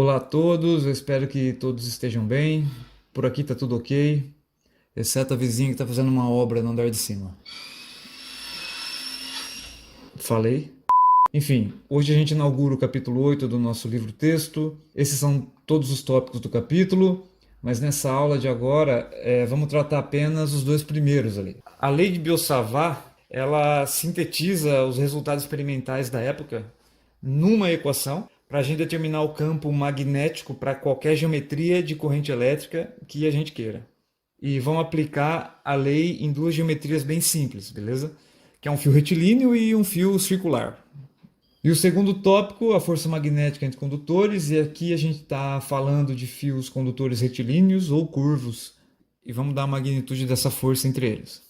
Olá a todos, eu espero que todos estejam bem. Por aqui tá tudo ok, exceto a vizinha que está fazendo uma obra no andar de cima. Falei? Enfim, hoje a gente inaugura o capítulo 8 do nosso livro-texto. Esses são todos os tópicos do capítulo, mas nessa aula de agora vamos tratar apenas os dois primeiros ali. A lei de Biot-Savart, ela sintetiza os resultados experimentais da época numa equação para a gente determinar o campo magnético para qualquer geometria de corrente elétrica que a gente queira. E vamos aplicar a lei em duas geometrias bem simples, beleza? Que é um fio retilíneo e um fio circular. E o segundo tópico, a força magnética entre condutores, e aqui a gente está falando de fios condutores retilíneos ou curvos, e vamos dar a magnitude dessa força entre eles.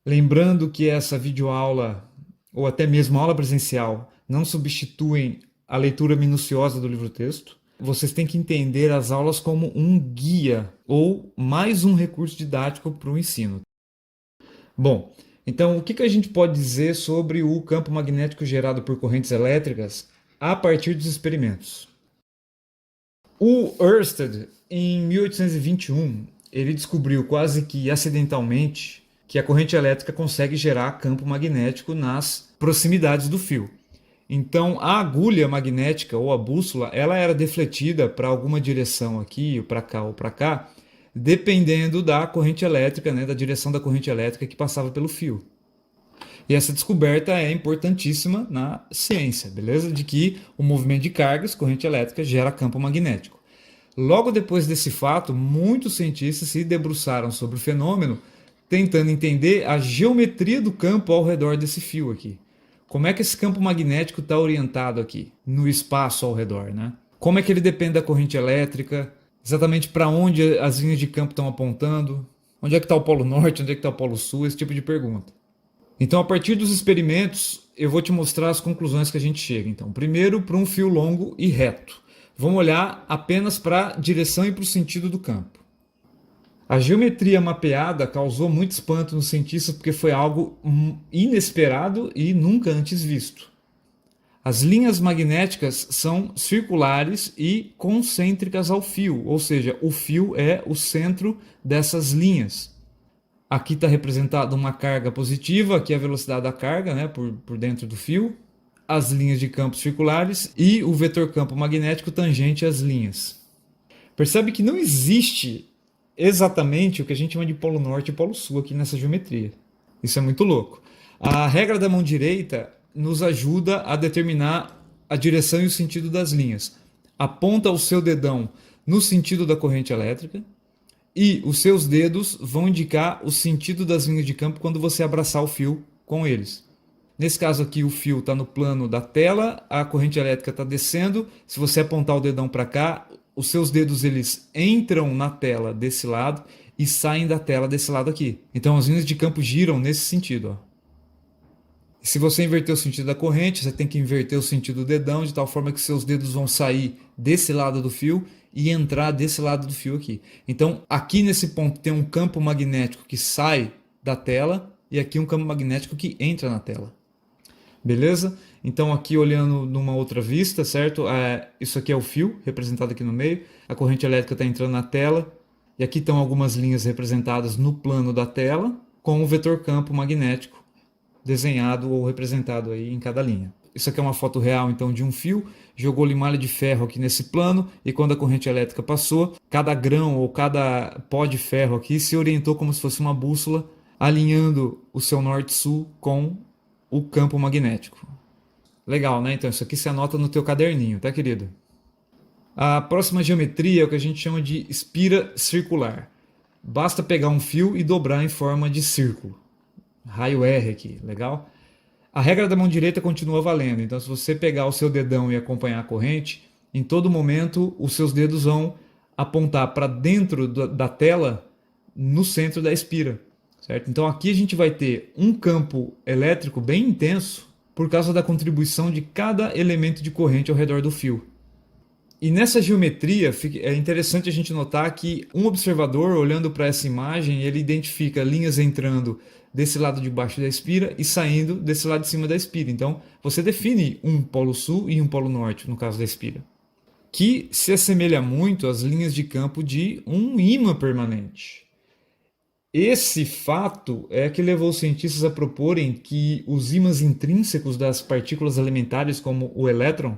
Lembrando que essa videoaula, ou até mesmo aula presencial, não substituem a leitura minuciosa do livro-texto. Vocês têm que entender as aulas como um guia, ou mais um recurso didático para o ensino. Bom, então, o que a gente pode dizer sobre o campo magnético gerado por correntes elétricas a partir dos experimentos? O Ørsted, em 1821, ele descobriu quase que acidentalmente que a corrente elétrica consegue gerar campo magnético nas proximidades do fio. Então, a agulha magnética ou a bússola, ela era defletida para alguma direção aqui, ou para cá, dependendo da corrente elétrica, né, da direção da corrente elétrica que passava pelo fio. E essa descoberta é importantíssima na ciência, beleza? De que o movimento de cargas, corrente elétrica, gera campo magnético. Logo depois desse fato, muitos cientistas se debruçaram sobre o fenômeno, tentando entender a geometria do campo ao redor desse fio aqui. Como é que esse campo magnético está orientado aqui, no espaço ao redor, né? Como é que ele depende da corrente elétrica? Exatamente para onde as linhas de campo estão apontando? Onde é que está o polo norte? Onde é que está o polo sul? Esse tipo de pergunta. Então, a partir dos experimentos, eu vou te mostrar as conclusões que a gente chega. Então, primeiro, para um fio longo e reto. Vamos olhar apenas para a direção e para o sentido do campo. A geometria mapeada causou muito espanto nos cientistas porque foi algo inesperado e nunca antes visto. As linhas magnéticas são circulares e concêntricas ao fio, ou seja, o fio é o centro dessas linhas. Aqui está representada uma carga positiva, aqui é a velocidade da carga, né, por dentro do fio, as linhas de campo circulares e o vetor campo magnético tangente às linhas. Percebe que não existe exatamente o que a gente chama de polo norte e polo sul aqui nessa geometria. Isso é muito louco. A regra da mão direita nos ajuda a determinar a direção e o sentido das linhas. Aponta o seu dedão no sentido da corrente elétrica e os seus dedos vão indicar o sentido das linhas de campo quando você abraçar o fio com eles. Nesse caso aqui, o fio está no plano da tela, a corrente elétrica está descendo. Se você apontar o dedão para cá, os seus dedos eles entram na tela desse lado e saem da tela desse lado aqui. Então as linhas de campo giram nesse sentido. Ó. Se você inverter o sentido da corrente, você tem que inverter o sentido do dedão, de tal forma que seus dedos vão sair desse lado do fio e entrar desse lado do fio aqui. Então aqui nesse ponto tem um campo magnético que sai da tela e aqui um campo magnético que entra na tela. Beleza? Então aqui olhando numa outra vista, certo? Isso aqui é o fio, representado aqui no meio. A corrente elétrica está entrando na tela. E aqui estão algumas linhas representadas no plano da tela, com o vetor campo magnético desenhado ou representado aí em cada linha. Isso aqui é uma foto real então de um fio. Jogou limalha de ferro aqui nesse plano e quando a corrente elétrica passou, cada grão ou cada pó de ferro aqui se orientou como se fosse uma bússola, alinhando o seu norte-sul com o campo magnético. Legal, né? Então isso aqui você anota no teu caderninho, tá, querido? A próxima geometria é o que a gente chama de espira circular. Basta pegar um fio e dobrar em forma de círculo. Raio R aqui, legal? A regra da mão direita continua valendo. Então se você pegar o seu dedão e acompanhar a corrente, em todo momento os seus dedos vão apontar para dentro da tela no centro da espira. Certo? Então aqui a gente vai ter um campo elétrico bem intenso por causa da contribuição de cada elemento de corrente ao redor do fio. E nessa geometria é interessante a gente notar que um observador olhando para essa imagem, ele identifica linhas entrando desse lado de baixo da espira e saindo desse lado de cima da espira. Então você define um polo sul e um polo norte no caso da espira. que se assemelha muito às linhas de campo de um ímã permanente. Esse fato é que levou os cientistas a proporem que os ímãs intrínsecos das partículas elementares, como o elétron,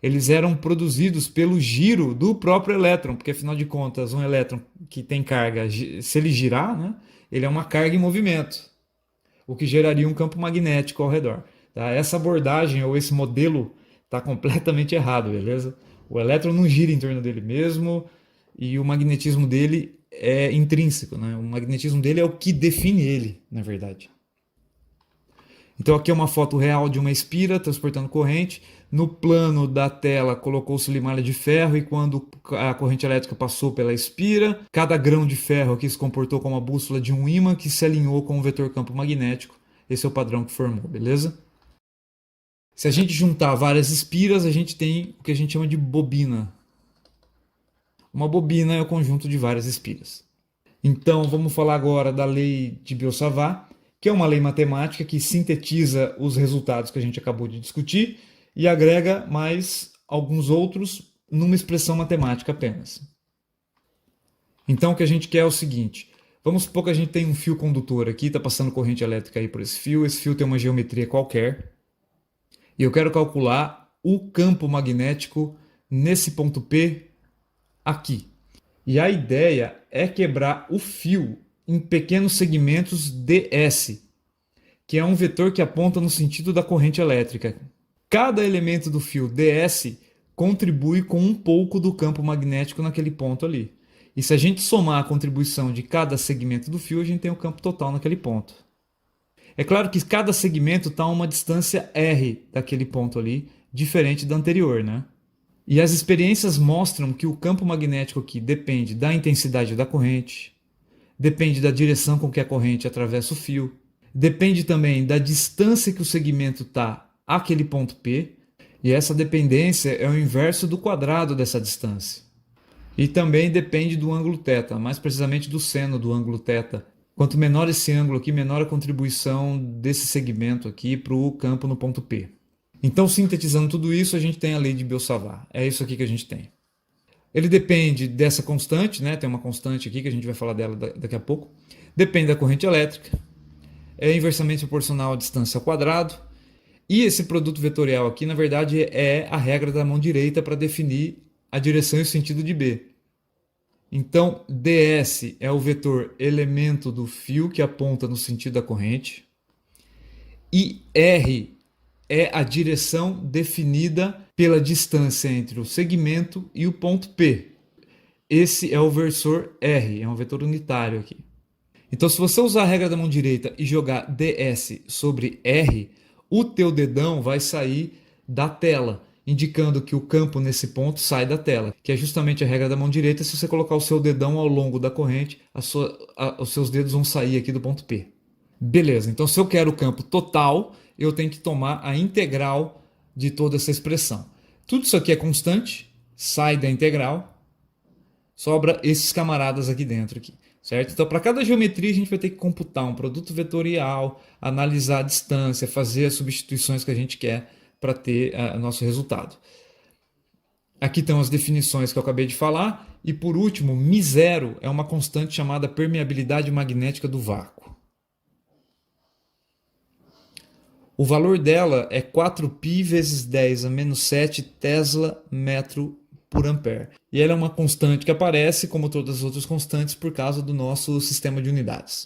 eles eram produzidos pelo giro do próprio elétron, porque afinal de contas, um elétron que tem carga, se ele girar, né, ele é uma carga em movimento, o que geraria um campo magnético ao redor. Tá? Essa abordagem ou esse modelo está completamente errado, beleza? O elétron não gira em torno dele mesmo e o magnetismo dele é intrínseco, né? O magnetismo dele é o que define ele, na verdade. Então aqui é uma foto real de uma espira transportando corrente. No plano da tela colocou-se malha de ferro e quando a corrente elétrica passou pela espira, cada grão de ferro aqui se comportou como a bússola de um ímã que se alinhou com o vetor campo magnético. Esse é o padrão que formou, beleza? Se a gente juntar várias espiras, a gente tem o que a gente chama de bobina. Uma bobina é o conjunto de várias espiras. Então vamos falar agora da lei de Biot-Savart, que é uma lei matemática que sintetiza os resultados que a gente acabou de discutir e agrega mais alguns outros numa expressão matemática apenas. Então o que a gente quer é o seguinte, vamos supor que a gente tem um fio condutor aqui, está passando corrente elétrica aí por esse fio tem uma geometria qualquer, e eu quero calcular o campo magnético nesse ponto P aqui. E a ideia é quebrar o fio em pequenos segmentos ds, que é um vetor que aponta no sentido da corrente elétrica. Cada elemento do fio ds contribui com um pouco do campo magnético naquele ponto ali. E se a gente somar a contribuição de cada segmento do fio, a gente tem o campo total naquele ponto. É claro que cada segmento está a uma distância r daquele ponto ali, diferente da anterior, né? E as experiências mostram que o campo magnético aqui depende da intensidade da corrente, depende da direção com que a corrente atravessa o fio, depende também da distância que o segmento está àquele ponto P, e essa dependência é o inverso do quadrado dessa distância. E também depende do ângulo θ, mais precisamente do seno do ângulo θ. Quanto menor esse ângulo aqui, menor a contribuição desse segmento aqui para o campo no ponto P. Então, sintetizando tudo isso, a gente tem a lei de Biot-Savart. É isso aqui que a gente tem. Ele depende dessa constante, né? Tem uma constante aqui que a gente vai falar dela daqui a pouco. Depende da corrente elétrica. É inversamente proporcional à distância ao quadrado. E esse produto vetorial aqui, na verdade, é a regra da mão direita para definir a direção e o sentido de B. Então, ds é o vetor elemento do fio que aponta no sentido da corrente. E r é a direção definida pela distância entre o segmento e o ponto P. Esse é o versor R, é um vetor unitário aqui. Então, se você usar a regra da mão direita e jogar ds sobre R, o teu dedão vai sair da tela, indicando que o campo nesse ponto sai da tela, que é justamente a regra da mão direita. Se você colocar o seu dedão ao longo da corrente, os seus dedos vão sair aqui do ponto P. Beleza, então se eu quero o campo total, eu tenho que tomar a integral de toda essa expressão. Tudo isso aqui é constante, sai da integral, sobra esses camaradas aqui dentro. Certo? Então, para cada geometria, a gente vai ter que computar um produto vetorial, analisar a distância, fazer as substituições que a gente quer para ter nosso resultado. Aqui estão as definições que eu acabei de falar. E por último, μ0 é uma constante chamada permeabilidade magnética do vácuo. O valor dela é 4π vezes 10 a menos 7 Tesla metro por ampere. E ela é uma constante que aparece, como todas as outras constantes, por causa do nosso sistema de unidades.